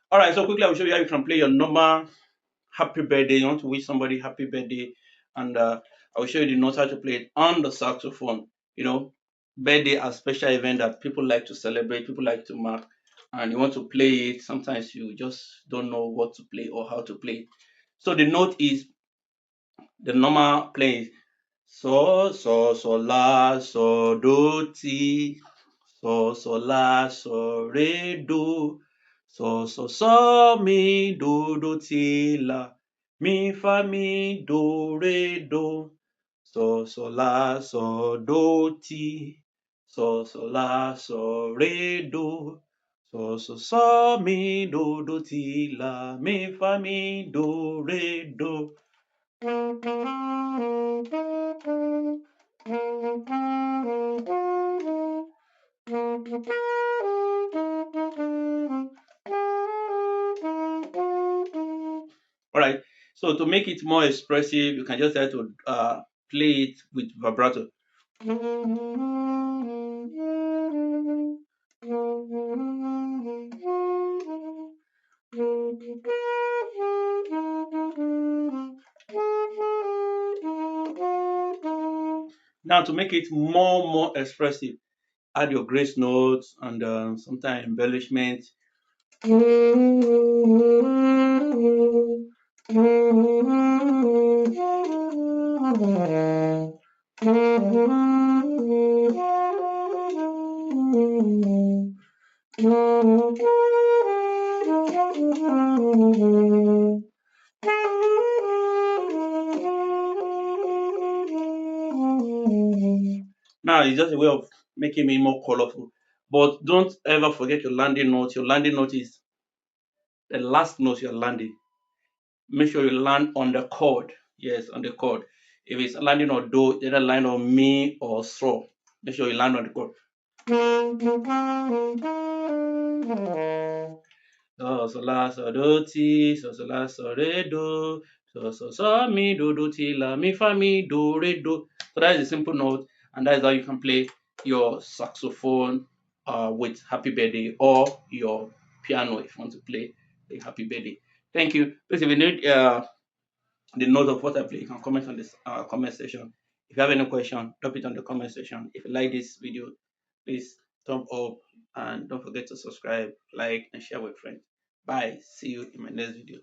All right, so quickly I will show you how you can play your normal happy birthday. You want to wish somebody happy birthday, and I will show you the notes how to play it on the saxophone. You know, birthday are special event that people like to celebrate, people like to mark, and you want to play it. Sometimes you just don't know what to play or how to play. So the note is the normal playing. So la so ti so do mi ti la mi do ti do ti la mi do. All right. So to make it more expressive, you can just try to play it with vibrato. Now to make it more expressive, add your grace notes and sometimes embellishment. Now it's just a way of making it more colorful. But don't ever forget your landing note. Your landing note is the last note you're landing. Make sure you land on the chord. Yes, on the chord. If it's landing on do, either line on mi or so. Make sure you land on the chord. So la so do ti so la so re do mi do ti la mi fa mi do re do. So that is a simple note, and that is how you can play your saxophone with Happy Birthday, or your piano if you want to play a Happy Birthday. Thank you. Please, if you need the note of what I play, you can comment on this comment section. If you have any question, drop it on the comment section. If you like this video, please thumb up, and don't forget to subscribe, like, and share with friends. Bye. See you in my next video.